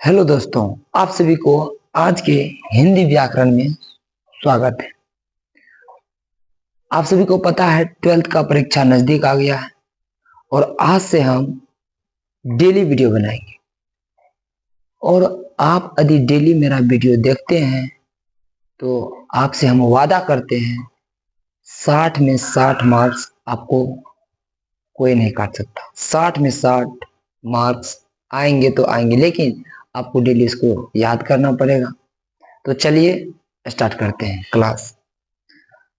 Hello दोस्तों, आप सभी को आज के हिंदी व्याकरण में स्वागत है। आप सभी को पता है 12th का परीक्षा नजदीक आ गया है और आज से हम डेली वीडियो बनाएंगे। और आप यदि डेली मेरा वीडियो देखते हैं तो आपसे हम वादा करते हैं 60 में 60 मार्क्स आपको कोई नहीं काट सकता। 60 में 60 मार्क्स आएंगे तो आएंगे, लेकिन आपको डेली इसको याद करना पड़ेगा। तो चलिए स्टार्ट करते हैं क्लास।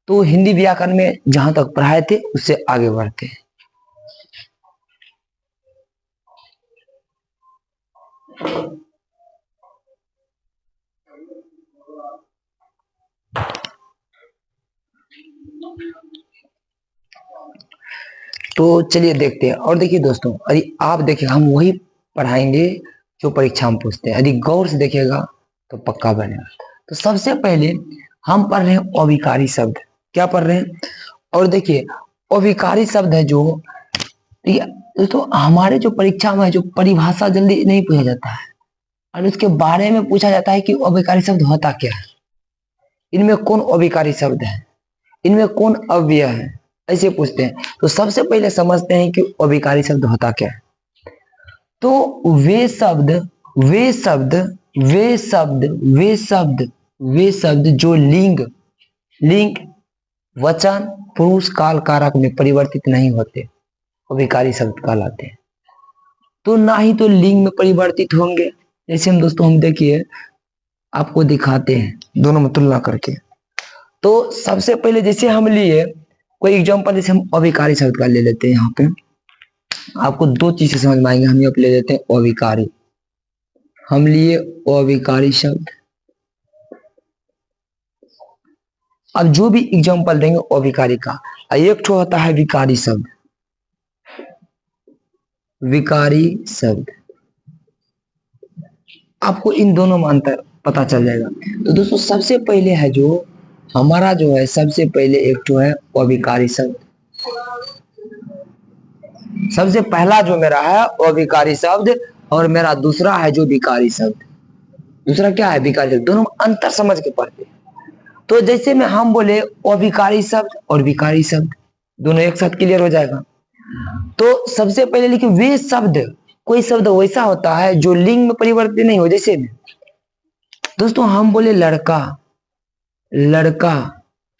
तो हिंदी व्याकरण में जहां तक पढ़ाए थे उससे आगे बढ़ते हैं। तो चलिए देखते हैं। और देखिए दोस्तों, यदि आप देखिए हम वही पढ़ाएंगे जो परीक्षा में पूछते हैं। यदि गौर से देखिएगा तो पक्का बनेगा। तो सबसे पहले हम पढ़ रहे हैं अविकारी शब्द। क्या पढ़ रहे हैं? और देखिए अविकारी शब्द है जो दोस्तों हमारे जो परीक्षा में जो परिभाषा जल्दी नहीं पूछा जाता है और उसके बारे में पूछा जाता है कि अविकारी शब्द होता क्या है, इनमें कौन अविकारी शब्द है, इनमें कौन अव्यय है, ऐसे पूछते हैं। तो सबसे पहले समझते हैं कि अविकारी शब्द होता क्या है। तो वे शब्द जो लिंग वचन पुरुष काल कारक में परिवर्तित नहीं होते अविकारी शब्द कहलाते हैं। तो ना ही तो लिंग में परिवर्तित होंगे, जैसे हम दोस्तों हम देखिए आपको दिखाते हैं दोनों में तुलना करके। तो सबसे पहले जैसे हम लिए कोई एग्जांपल, जैसे हम अविकारी शब्द का ले लेते हैं। यहाँ पे आपको दो चीजें समझ में आएंगे। हम यहाँ पे ले लेते हैं अविकारी। हम लिए अविकारी शब्द। अब जो भी एग्जांपल देंगे अविकारी का, एक ठो होता है विकारी शब्द। विकारी शब्द आपको इन दोनों में अंतर पता चल जाएगा। तो दोस्तों सबसे पहले है जो हमारा जो है, सबसे पहले एक तो है अविकारी शब्द। सबसे पहला जो मेरा है अविकारी शब्द और मेरा दूसरा है जो विकारी शब्द। दूसरा क्या है? विकारी शब्द। दोनों में अंतर समझ के पढ़ते हैं। तो जैसे में हम बोले अविकारी शब्द और विकारी शब्द, दोनों एक साथ क्लियर हो जाएगा। तो सबसे पहले लिखिए वे शब्द। कोई शब्द वैसा होता है जो लिंग में परिवर्तित नहीं हो। जैसे में दोस्तों हम बोले लड़का,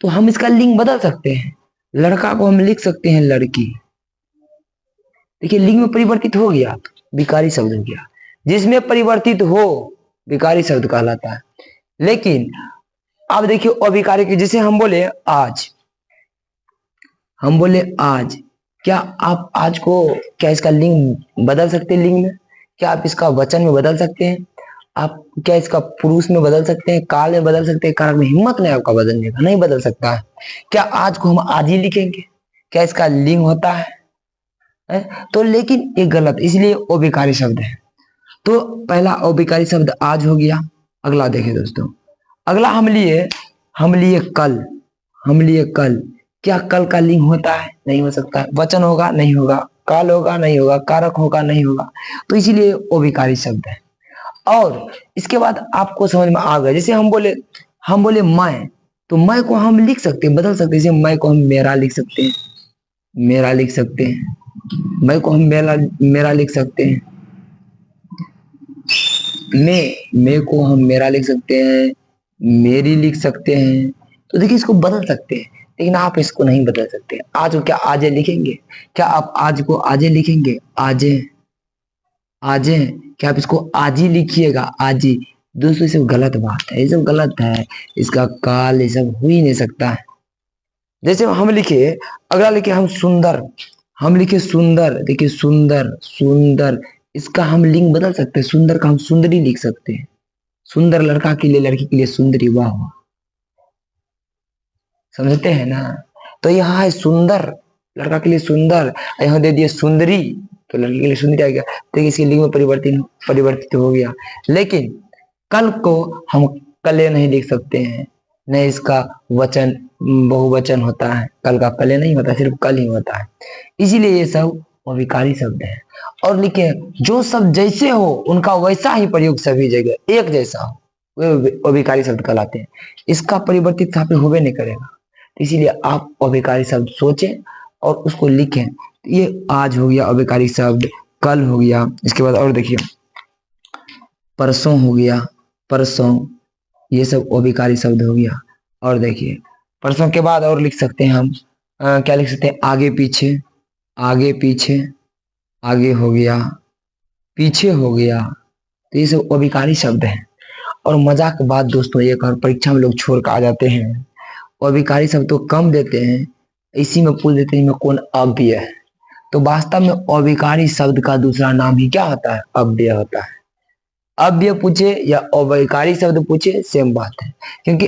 तो हम इसका लिंग बदल सकते हैं। लड़का को हम लिख सकते हैं लड़की। देखिए लिंग में परिवर्तित हो गया तो विकारी शब्द हो गया। जिसमें परिवर्तित हो विकारी शब्द कहलाता है। लेकिन अब देखिए अविकारी के, जैसे हम बोले आज, क्या आप आज को, क्या इसका लिंग बदल सकते हैं? लिंग में क्या आप इसका वचन में बदल सकते हैं? आप क्या इसका पुरुष में बदल सकते हैं, काल में बदल सकते हैं, कारक में? हिम्मत नहीं आपका बदलने का, नहीं बदल सकता है। क्या आज को हम आज ही लिखेंगे? क्या इसका लिंग होता है? तो लेकिन ये गलत, इसलिए अविकारी शब्द है। तो पहला अविकारी शब्द आज हो गया। अगला देखिए दोस्तों, अगला हम लिए कल। क्या कल का लिंग होता है? नहीं हो सकता है। वचन होगा? नहीं होगा। काल होगा? नहीं होगा। कारक होगा? नहीं होगा। तो इसीलिए अविकारी शब्द है। और इसके बाद आपको समझ में आ गया, जैसे हम बोले मैं, तो मैं को हम लिख सकते हैं, बदल सकते हैं। जैसे मैं को हम मेरा लिख सकते हैं, मैं को हम मेरा लिख सकते हैं। मैं को हम मेरा लिख सकते हैं, मेरी लिख सकते हैं। तो देखिए इसको बदल सकते हैं, लेकिन आप इसको नहीं बदल सकते। आज को क्या आजे लिखेंगे? क्या आप आज को आजे लिखेंगे? आजे क्या आप इसको आज ही लिखिएगा? आज ही। दोस्तों ये सब गलत बात है, ये सब गलत है। इसका काल ये सब हो ही नहीं सकता है। जैसे हम लिखे, अगला लिखे हम सुंदर। देखिए सुंदर, इसका हम लिंग बदल सकते हैं। सुंदर का हम सुंदरी लिख सकते हैं। सुंदर लड़का के लिए, लड़की के लिए सुंदरी। वाह, समझते हैं ना? तो यहाँ है सुंदर, लड़का के लिए सुंदर, यहाँ दे दिया सुंदरी, तो लड़की के लिए सुंदरी आ गया। देखिए इसके लिंग में परिवर्तित हो गया। लेकिन कल को हम कले नहीं लिख सकते हैं, नहीं इसका वचन बहुवचन होता है। कल का कले नहीं होता, सिर्फ कल ही होता है। इसीलिए ये सब अविकारी शब्द है। और लिखे जो शब्द जैसे हो उनका वैसा ही प्रयोग सभी जगह एक जैसा हो, वे अविकारी शब्द कहलाते हैं। इसका परिवर्तित यहाँ पे होवे नहीं करेगा, इसीलिए आप अविकारी शब्द सोचें और उसको लिखें। ये आज हो गया अविकारी शब्द, कल हो गया, इसके बाद और देखिए परसों हो गया, परसों, ये सब अविकारी शब्द हो गया। और देखिए परसों के बाद और लिख सकते हैं हम क्या लिख सकते हैं, आगे पीछे, आगे पीछे, आगे हो गया, पीछे हो गया, तो ये सब अविकारी शब्द हैं। और मजाक की बात दोस्तों एक और परीक्षा में लोग छोड़ कर आ जाते हैं, अविकारी शब्द तो कम देते हैं, इसी में पूछ देते हैं में कौन अव्यय है। तो वास्तव में अविकारी शब्द का दूसरा नाम ही क्या होता है, अव्यय होता है। अव्यय पूछे या अविकारी शब्द पूछे सेम बात है, क्योंकि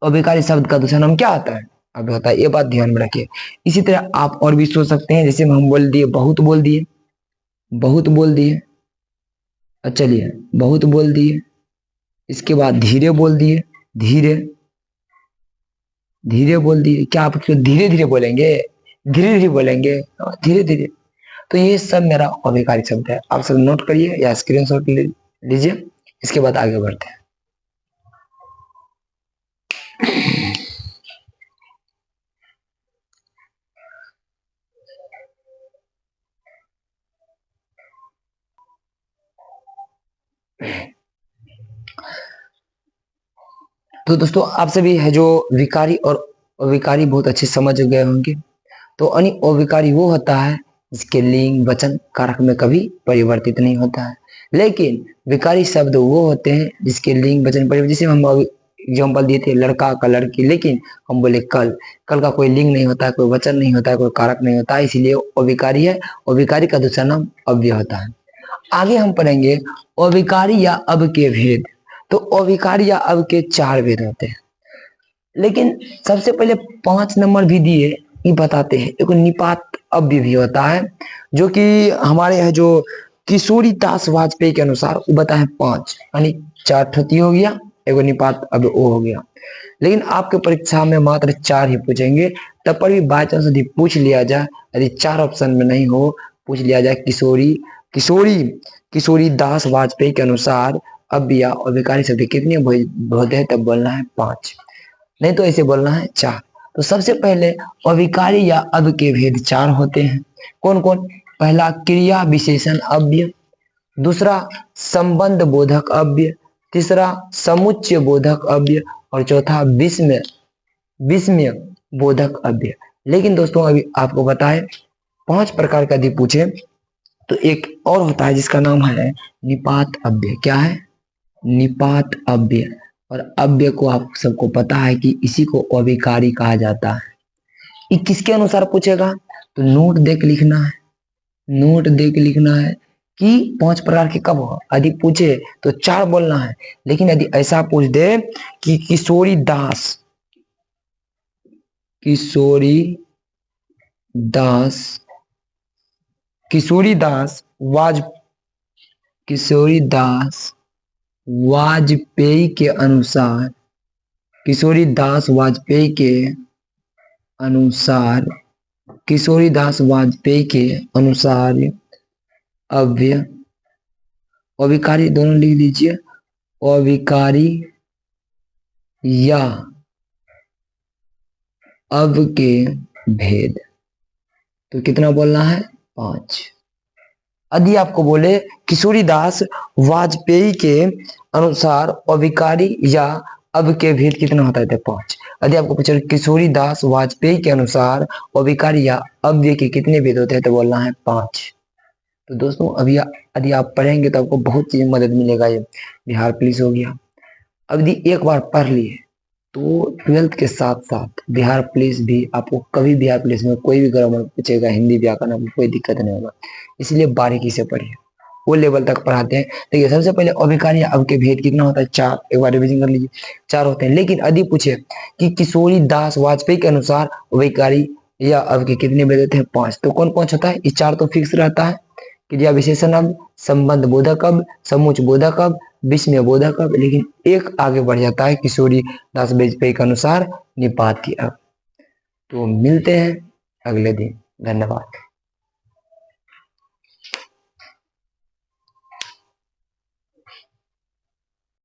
अविकारी शब्द का दूसरा नाम क्या होता है, अव्यय होता है। ये बात ध्यान में रखिए। इसी तरह आप और भी सोच सकते हैं, जैसे हम बोल दिए बहुत बोल दिए, बहुत बोल दिए, चलिए बहुत बोल दिए, इसके बाद धीरे बोल दिए, धीरे, धीरे बोल दिए। क्या आप धीरे धीरे बोलेंगे, धीरे धीरे बोलेंगे, धीरे धीरे। तो ये सब मेरा अविकारी शब्द है, आप सब नोट करिए या स्क्रीनशॉट लीजिए। इसके बाद आगे बढ़ते हैं। तो दोस्तों आप सभी है जो विकारी और अविकारी बहुत अच्छे समझ गए होंगे। तो अविकारी वो होता है जिसके लिंग वचन कारक में कभी परिवर्तित नहीं होता है, लेकिन विकारी शब्द वो होते हैं जिसके लिंग वचन परिवर्तित। जैसे हम एग्जाम्पल दिए थे लड़का का लड़की, लेकिन हम बोले कल, कल का कोई लिंग नहीं होता है, कोई वचन नहीं होता है, कोई कारक नहीं होता है, इसीलिए अविकारी है। अविकारी का दूसरा नाम अव्यय होता है। आगे हम पढ़ेंगे अविकारी या अब के भेद। तो अविकारी या अब के 4 भेद होते हैं, लेकिन सबसे पहले 5 नंबर भी दिए, ये बताते हैं। एक निपात अव्यय भी होता है, जो कि हमारे है जो किशोरी दास वाजपेयी के अनुसार वो बताए 5, यानी 4 ठती हो गया, एक निपात अव्यय ओ हो गया। लेकिन आपके परीक्षा में मात्र 4 ही पूछेंगे, तब पर भी बाई चांस यदि पूछ लिया जाए, यदि 4 ऑप्शन में नहीं हो, पूछ लिया जाए किशोरी किशोरी किशोरी दास वाजपेयी के अनुसार अव्यय और विकारी शब्द कितने भेद है, तब बोलना है 5, नहीं तो ऐसे बोलना है 4। तो सबसे पहले अविकारी या अब के भेद 4 होते हैं। कौन कौन? पहला क्रिया विशेषण अव्यय, दूसरा संबंध बोधक अव्यय, तीसरा समुच्चय बोधक अव्यय, और चौथा विस्मय बोधक अव्यय। लेकिन दोस्तों अभी आपको बताए 5 प्रकार का यदि पूछे तो एक और होता है जिसका नाम है निपात अव्यय। क्या है? निपात अव्यय। और अव्यय को आप सबको पता है कि इसी को अविकारी कहा जाता है। ये किसके अनुसार पूछेगा? तो नोट देख लिखना है, नोट देख लिखना है कि 5 प्रकार के कब हो। यदि पूछे तो 4 बोलना है, लेकिन यदि ऐसा पूछ दे कि किशोरी दास वाजपेयी के अनुसार, किशोरीदास वाजपेयी के अनुसार अव्यय अविकारी, दोनों लिख दीजिए, अविकारी या अब के भेद। तो कितना बोलना है? 5। यदि आपको बोले किशोरीदास वाजपेयी के अनुसार अविकारी या अब के भेद कितना होता है? तो 5। यदि आपको पूछे किशोरीदास वाजपेयी के अनुसार अविकारी या अव्यय के कितने भेद होते हैं? तो बोलना है 5। तो दोस्तों अभी यदि आप पढ़ेंगे तो आपको बहुत चीज मदद मिलेगा। ये बिहार पुलिस हो गया, अब यदि एक बार पढ़ लिए तो 12th के साथ साथ बिहार पुलिस भी आपको कभी बिहार पुलिस में कोई भी ग्रामर पूछेगा, हिंदी व्याकरण में कोई दिक्कत नहीं होगा। इसलिए बारीकी से पढ़िए, वो लेवल तक पढ़ाते हैं। देखिए सबसे पहले अविकारी या अब के भेद कितना होता है? 4। एक बार रिविजन कर लीजिए, 4 होते हैं। लेकिन यदि पूछे कि किशोरी दास वाजपेयी के अनुसार अविकारी या अब के कितने भेद होते हैं? 5। तो कौन 5 होता है? ये 4 तो फिक्स रहता है, क्रिया विशेषण अब, संबंध बोधक अब, समुच्चय बोधक अब, विस्मय बोधक अब। लेकिन एक आगे बढ़ जाता है किशोरी दास वाजपेयी के अनुसार निपात की अब। तो मिलते हैं अगले दिन, धन्यवाद।